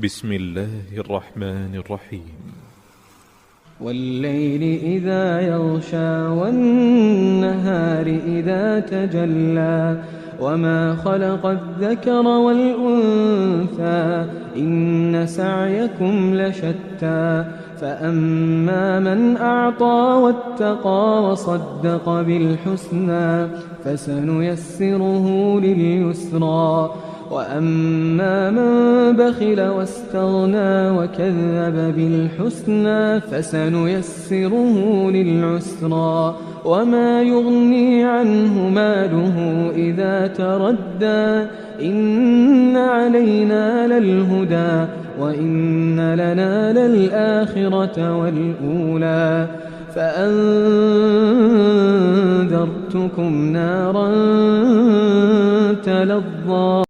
بسم الله الرحمن الرحيم. والليل إذا يغشى والنهار إذا تجلى وما خلق الذكر والأنثى إن سعيكم لشتى فأما من أعطى واتقى وصدق بالحسنى فسنيسره لليسرى وأما من بخل واستغنى وكذب بالحسنى فسنيسره للعسرى وما يغني عنه ماله إذا تردى إن علينا للهدى وإن لنا للآخرة والأولى فأنذرتكم نارا تلظى